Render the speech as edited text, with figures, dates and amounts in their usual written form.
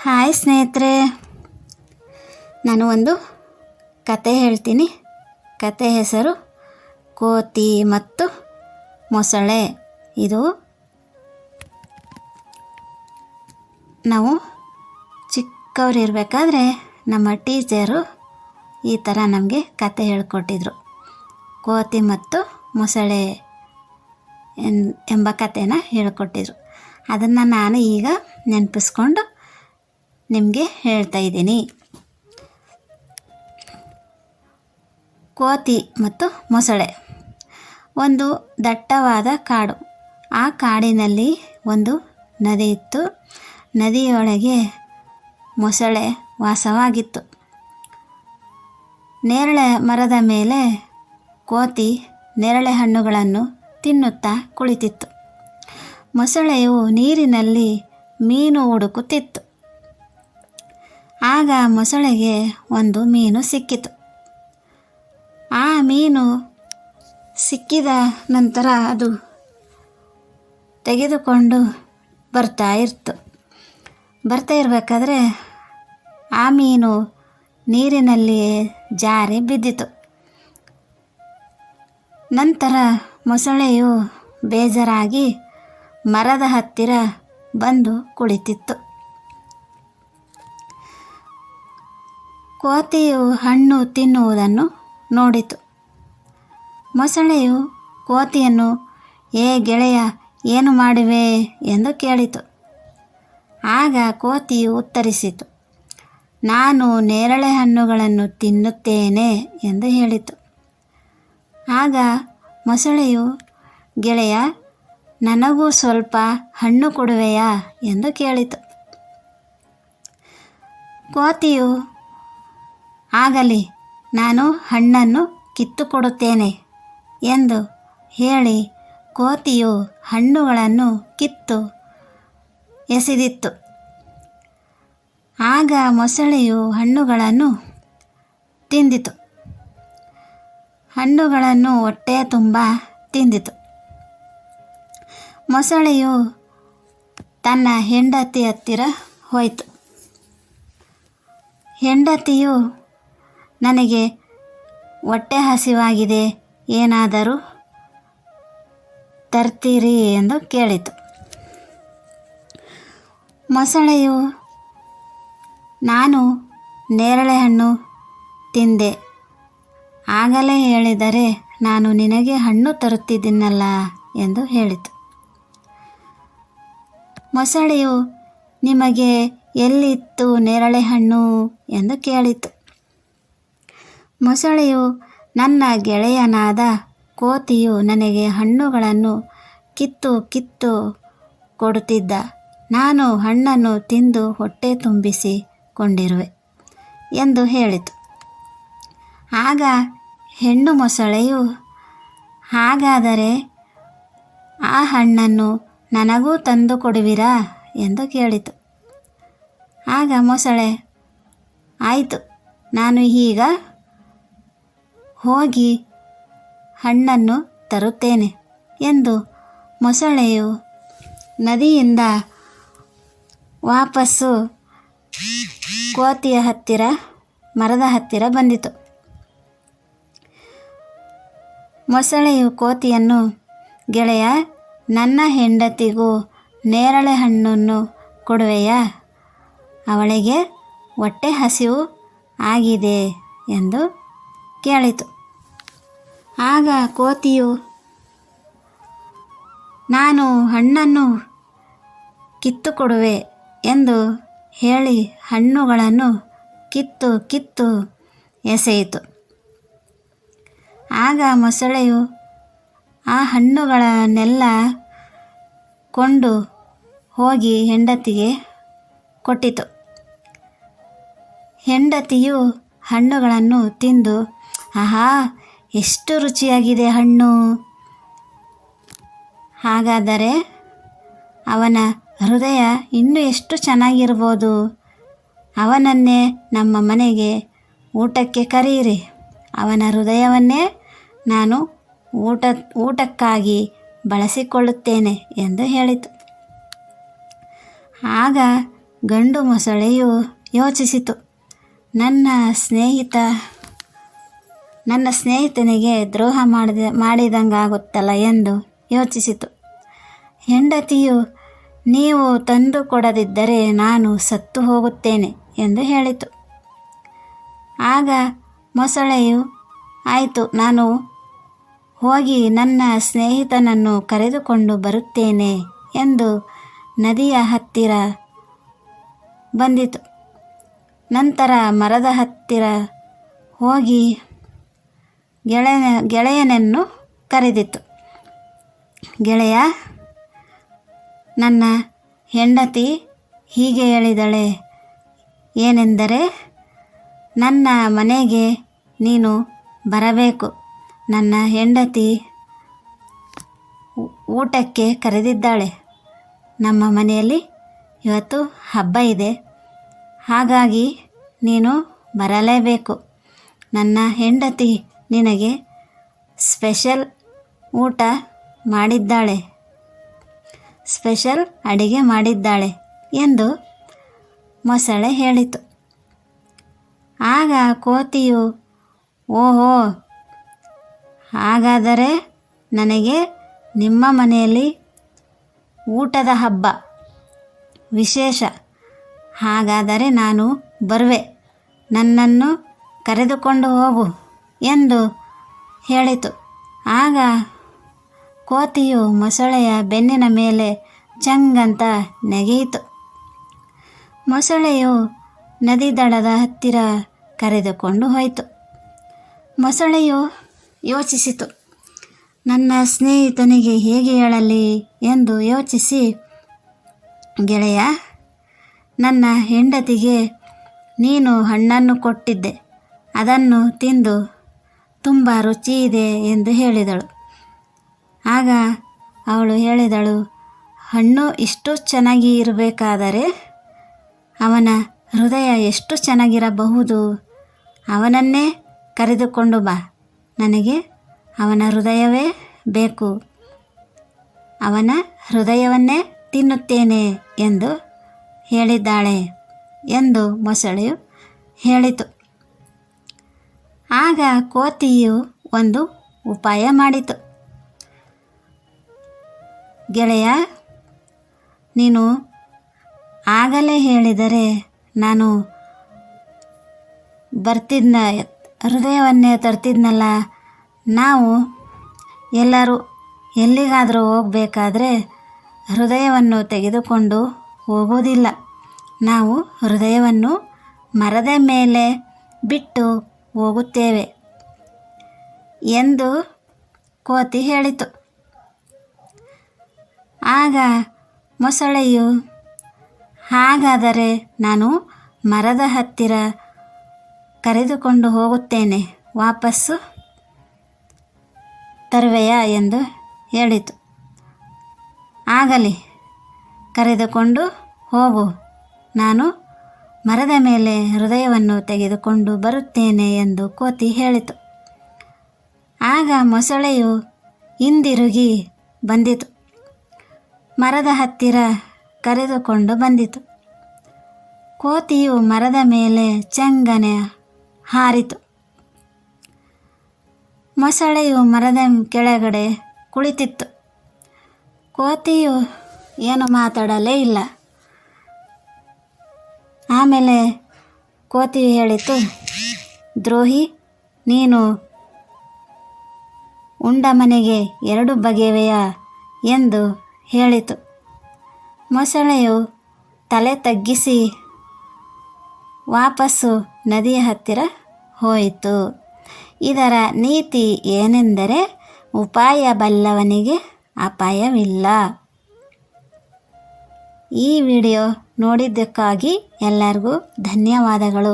Hi ಸ್ನೇಹಿತರೆ, ನಾನು ಒಂದು ಕತೆ ಹೇಳ್ತೀನಿ. ಕತೆ ಹೆಸರು ಕೋತಿ ಮತ್ತು ಮೊಸಳೆ. ಇದು ನಾವು ಚಿಕ್ಕವರಿರಬೇಕಾದ್ರೆ ನಮ್ಮ ಟೀಚರು ಈ ಥರ ನಮಗೆ ಕತೆ ಹೇಳ್ಕೊಟ್ಟಿದ್ರು. ಕೋತಿ ಮತ್ತು ಮೊಸಳೆ ಎಂಬ ಕತೆನ ಹೇಳ್ಕೊಟ್ಟಿದ್ರು. ಅದನ್ನು ನಾನು ಈಗ ನೆನಪಿಸ್ಕೊಂಡು ನಿಮಗೆ ಹೇಳ್ತಾ ಇದ್ದೀನಿ. ಕೋತಿ ಮತ್ತು ಮೊಸಳೆ. ಒಂದು ದಟ್ಟವಾದ ಕಾಡು. ಆ ಕಾಡಿನಲ್ಲಿ ಒಂದು ನದಿ ಇತ್ತು. ನದಿಯೊಳಗೆ ಮೊಸಳೆ ವಾಸವಾಗಿತ್ತು. ನೇರಳೆ ಮರದ ಮೇಲೆ ಕೋತಿ ನೇರಳೆ ಹಣ್ಣುಗಳನ್ನು ತಿನ್ನುತ್ತಾ ಕುಳಿತಿತ್ತು. ಮೊಸಳೆಯು ನೀರಿನಲ್ಲಿ ಮೀನು ಹುಡುಕುತ್ತಿತ್ತು. ಆಗ ಮೊಸಳೆಗೆ ಒಂದು ಮೀನು ಸಿಕ್ಕಿತು. ಆ ಮೀನು ಸಿಕ್ಕಿದ ನಂತರ ಅದು ತೆಗೆದುಕೊಂಡು ಬರ್ತಾ ಇರಬೇಕಾದ್ರೆ ಆ ಮೀನು ನೀರಿನಲ್ಲಿ ಜಾರಿ ಬಿದ್ದಿತು. ನಂತರ ಮೊಸಳೆಯು ಬೇಜಾರಾಗಿ ಮರದ ಹತ್ತಿರ ಬಂದು ಕುಳಿತಿತ್ತು. ಕೋತಿಯು ಹಣ್ಣು ತಿನ್ನುವುದನ್ನು ನೋಡಿತು. ಮೊಸಳೆಯು ಕೋತಿಯನ್ನು, ಏ ಗೆಳೆಯ, ಏನು ಮಾಡುವೆ ಎಂದು ಕೇಳಿತು. ಆಗ ಕೋತಿಯು ಉತ್ತರಿಸಿತು, ನಾನು ನೇರಳೆ ಹಣ್ಣುಗಳನ್ನು ತಿನ್ನುತ್ತೇನೆ ಎಂದು ಹೇಳಿತು. ಆಗ ಮೊಸಳೆಯು, ಗೆಳೆಯ, ನನಗೂ ಸ್ವಲ್ಪ ಹಣ್ಣು ಕೊಡುವೆಯಾ ಎಂದು ಕೇಳಿತು. ಕೋತಿಯು, ಆಗಲಿ, ನಾನು ಹಣ್ಣನ್ನು ಕಿತ್ತುಕೊಡುತ್ತೇನೆ ಎಂದು ಹೇಳಿ ಕೋತಿಯು ಹಣ್ಣುಗಳನ್ನು ಕಿತ್ತು ಎಸೆದಿತ್ತು. ಆಗ ಮೊಸಳೆಯು ಹಣ್ಣುಗಳನ್ನು ತಿಂದಿತು. ಹಣ್ಣುಗಳನ್ನು ಹೊಟ್ಟೆ ತುಂಬ ತಿಂದಿತು. ಮೊಸಳೆಯು ತನ್ನ ಹೆಂಡತಿ ಹತ್ತಿರ ಹೋಯಿತು. ಹೆಂಡತಿಯು, ನನಗೆ ಹೊಟ್ಟೆ ಹಸಿವಾಗಿದೆ, ಏನಾದರೂ ತರ್ತೀರಿ ಎಂದು ಕೇಳಿತು. ಮೊಸಳೆಯು, ನಾನು ನೇರಳೆ ಹಣ್ಣು ತಿಂದೆ, ಆಗಲೇ ಹೇಳಿದರೆ ನಾನು ನಿನಗೆ ಹಣ್ಣು ತರುತ್ತಿದ್ದೀನಲ್ಲ ಎಂದು ಹೇಳಿತು. ಮೊಸಳೆಯು, ನಿಮಗೆ ಎಲ್ಲಿತ್ತು ನೇರಳೆ ಹಣ್ಣು ಎಂದು ಕೇಳಿತು. ಮೊಸಳೆಯು, ನನ್ನ ಗೆಳೆಯನಾದ ಕೋತಿಯು ನನಗೆ ಹಣ್ಣುಗಳನ್ನು ಕಿತ್ತು ಕೊಡುತ್ತಿದ್ದ. ನಾನು ಹಣ್ಣನ್ನು ತಿಂದು ಹೊಟ್ಟೆ ತುಂಬಿಸಿಕೊಂಡಿರುವೆ ಎಂದು ಹೇಳಿತು. ಆಗ ಹೆಣ್ಣು ಮೊಸಳೆಯು, ಹಾಗಾದರೆ ಆ ಹಣ್ಣನ್ನು ನನಗೂ ತಂದು ಕೊಡುವಿರಾ ಎಂದು ಕೇಳಿತು. ಆಗ ಮೊಸಳೆ, ಆಯಿತು, ನಾನು ಈಗ ಹೋಗಿ ಹಣ್ಣನ್ನು ತರುತ್ತೇನೆ ಎಂದು ಮೊಸಳೆಯು ನದಿಯಿಂದ ವಾಪಸ್ಸು ಕೋತಿಯ ಮರದ ಹತ್ತಿರ ಬಂದಿತು. ಮೊಸಳೆಯು ಕೋತಿಯನ್ನು, ಗೆಳೆಯ, ನನ್ನ ಹೆಂಡತಿಗೂ ನೇರಳೆ ಹಣ್ಣನ್ನು ಕೊಡುವೆಯಾ? ಅವಳಿಗೆ ಹೊಟ್ಟೆ ಹಸಿವು ಆಗಿದೆ ಎಂದು ಕೇಳಿತು. ಆಗ ಕೋತಿಯು, ನಾನು ಹಣ್ಣನ್ನು ಕಿತ್ತುಕೊಡುವೆ ಎಂದು ಹೇಳಿ ಹಣ್ಣುಗಳನ್ನು ಕಿತ್ತು ಎಸೆಯಿತು. ಆಗ ಮೊಸಳೆಯು ಆ ಹಣ್ಣುಗಳನ್ನೆಲ್ಲ ಕೊಂಡು ಹೋಗಿ ಹೆಂಡತಿಗೆ ಕೊಟ್ಟಿತು. ಹೆಂಡತಿಯು ಹಣ್ಣುಗಳನ್ನು ತಿಂದು, ಆಹಾ, ಎಷ್ಟು ರುಚಿಯಾಗಿದೆ ಹಣ್ಣು, ಹಾಗಾದರೆ ಅವನ ಹೃದಯ ಇನ್ನೂ ಎಷ್ಟು ಚೆನ್ನಾಗಿರ್ಬೋದು, ಅವನನ್ನೇ ನಮ್ಮ ಮನೆಗೆ ಊಟಕ್ಕೆ ಕರೆಯಿರಿ, ಅವನ ಹೃದಯವನ್ನೇ ನಾನು ಊಟಕ್ಕಾಗಿ ಬಳಸಿಕೊಳ್ಳುತ್ತೇನೆ ಎಂದು ಹೇಳಿತು. ಆಗ ಗಂಡು ಮೊಸಳೆಯು ಯೋಚಿಸಿತು, ನನ್ನ ಸ್ನೇಹಿತನಿಗೆ ದ್ರೋಹ ಮಾಡಿದಂಗಾಗುತ್ತಲ್ಲ ಎಂದು ಯೋಚಿಸಿತು. ಹೆಂಡತಿಯು, ನೀವು ತಂದು ಕೊಡದಿದ್ದರೆ ನಾನು ಸತ್ತು ಹೋಗುತ್ತೇನೆ ಎಂದು ಹೇಳಿತು. ಆಗ ಮೊಸಳೆಯು, ಆಯಿತು, ನಾನು ಹೋಗಿ ನನ್ನ ಸ್ನೇಹಿತನನ್ನು ಕರೆದುಕೊಂಡು ಬರುತ್ತೇನೆ ಎಂದು ನದಿಯ ಹತ್ತಿರ ಬಂದಿತು. ನಂತರ ಮರದ ಹತ್ತಿರ ಹೋಗಿ ಗೆಳೆಯನನ್ನು ಕರೆದಿತು. ಗೆಳೆಯ, ನನ್ನ ಹೆಂಡತಿ ಹೀಗೆ ಹೇಳಿದಳೆ, ಏನೆಂದರೆ ನನ್ನ ಮನೆಗೆ ನೀನು ಬರಬೇಕು. ನನ್ನ ಹೆಂಡತಿ ಊಟಕ್ಕೆ ಕರೆದಿದ್ದಾಳೆ. ನಮ್ಮ ಮನೆಯಲ್ಲಿ ಇವತ್ತು ಹಬ್ಬ ಇದೆ, ಹಾಗಾಗಿ ನೀನು ಬರಲೇಬೇಕು. ನನ್ನ ಹೆಂಡತಿ ನಿನಗೆ ಸ್ಪೆಷಲ್ ಊಟ ಮಾಡಿದ್ದಾಳೆ, ಸ್ಪೆಷಲ್ ಅಡಿಗೆ ಮಾಡಿದ್ದಾಳೆ ಎಂದು ಮೊಸಳೆ ಹೇಳಿತು. ಆಗ ಕೋತಿಯು, ಓಹೋ, ಹಾಗಾದರೆ ನನಗೆ ನಿಮ್ಮ ಮನೆಯಲ್ಲಿ ಊಟದ ಹಬ್ಬ ವಿಶೇಷ, ಹಾಗಾದರೆ ನಾನು ಬರುವೆ, ನನ್ನನ್ನು ಕರೆದುಕೊಂಡು ಹೋಗು ಎಂದು ಹೇಳಿತು. ಆಗ ಕೋತಿಯು ಮೊಸಳೆಯ ಬೆನ್ನಿನ ಮೇಲೆ ಚಂಗಂತ ನೆಗೆಯಿತು. ಮೊಸಳೆಯು ನದಿ ದಡದ ಹತ್ತಿರ ಕರೆದುಕೊಂಡು ಹೋಯಿತು. ಮೊಸಳೆಯು ಯೋಚಿಸಿತು, ನನ್ನ ಸ್ನೇಹಿತನಿಗೆ ಹೇಗೆ ಹೇಳಲಿ ಎಂದು ಯೋಚಿಸಿ, ಗೆಳೆಯ, ನನ್ನ ಹೆಂಡತಿಗೆ ನೀನು ಹಣ್ಣನ್ನು ಕೊಟ್ಟಿದ್ದೆ, ಅದನ್ನು ತಿಂದು ತುಂಬ ರುಚಿ ಇದೆ ಎಂದು ಹೇಳಿದಳು. ಆಗ ಅವಳು ಹೇಳಿದಳು, ಹಣ್ಣು ಇಷ್ಟು ಚೆನ್ನಾಗಿ ಇರಬೇಕಾದರೆ ಅವನ ಹೃದಯ ಎಷ್ಟು ಚೆನ್ನಾಗಿರಬಹುದು. ಅವನನ್ನೇ ಕರೆದುಕೊಂಡು ಬಾ, ನನಗೆ ಅವನ ಹೃದಯವೇ ಬೇಕು, ಅವನ ಹೃದಯವನ್ನೇ ತಿನ್ನುತ್ತೇನೆ ಎಂದು ಹೇಳಿದ್ದಾಳೆ ಎಂದು ಮೊಸಳೆಯು ಹೇಳಿತು. ಆಗ ಕೋತಿಯು ಒಂದು ಉಪಾಯ ಮಾಡಿತು. ಗೆಳೆಯ, ನೀನು ಆಗಲೇ ಹೇಳಿದರೆ ನಾನು ಹೃದಯವನ್ನೇ ತರ್ತಿದ್ನಲ್ಲ. ನಾವು ಎಲ್ಲರೂ ಎಲ್ಲಿಗಾದರೂ ಹೋಗಬೇಕಾದ್ರೆ ಹೃದಯವನ್ನು ತೆಗೆದುಕೊಂಡು ಹೋಗೋದಿಲ್ಲ, ನಾವು ಹೃದಯವನ್ನು ಮರದ ಮೇಲೆ ಬಿಟ್ಟು ಹೋಗುತ್ತೇವೆ ಎಂದು ಕೋತಿ ಹೇಳಿತು. ಆಗ ಮೊಸಳೆಯು, ಹಾಗಾದರೆ ನಾನು ಮರದ ಹತ್ತಿರ ಕರೆದುಕೊಂಡು ಹೋಗುತ್ತೇನೆ, ವಾಪಸ್ಸು ತರುವೆಯಾ ಎಂದು ಹೇಳಿತು. ಆಗಲಿ, ಕರೆದುಕೊಂಡು ಹೋಗು, ನಾನು ಮರದ ಮೇಲೆ ಹೃದಯವನ್ನು ತೆಗೆದುಕೊಂಡು ಬರುತ್ತೇನೆ ಎಂದು ಕೋತಿ ಹೇಳಿತು. ಆಗ ಮೊಸಳೆಯು ಹಿಂದಿರುಗಿ ಬಂದಿತು, ಮರದ ಹತ್ತಿರ ಕರೆದುಕೊಂಡು ಬಂದಿತು. ಕೋತಿಯು ಮರದ ಮೇಲೆ ಚೆಂಗನೆ ಹಾರಿತು. ಮೊಸಳೆಯು ಮರದ ಕೆಳಗಡೆ ಕುಳಿತಿತ್ತು. ಕೋತಿಯು ಏನು ಮಾತಾಡಲೇ ಇಲ್ಲ. ಆಮೇಲೆ ಕೋತಿಯು ಹೇಳಿತು, ದ್ರೋಹಿ, ನೀನು ಉಂಡ ಮನೆಗೆ 2 ಬಗೆವೆಯಾ ಎಂದು ಹೇಳಿತು. ಮೊಸಳೆಯು ತಲೆ ತಗ್ಗಿಸಿ ವಾಪಸ್ಸು ನದಿಯ ಹತ್ತಿರ ಹೋಯಿತು. ಇದರ ನೀತಿ ಏನೆಂದರೆ, ಉಪಾಯ ಬಲ್ಲವನಿಗೆ ಅಪಾಯವಿಲ್ಲ. ಈ ವಿಡಿಯೋ ನೋಡಿದ್ದಕ್ಕಾಗಿ ಎಲ್ಲರಿಗೂ ಧನ್ಯವಾದಗಳು.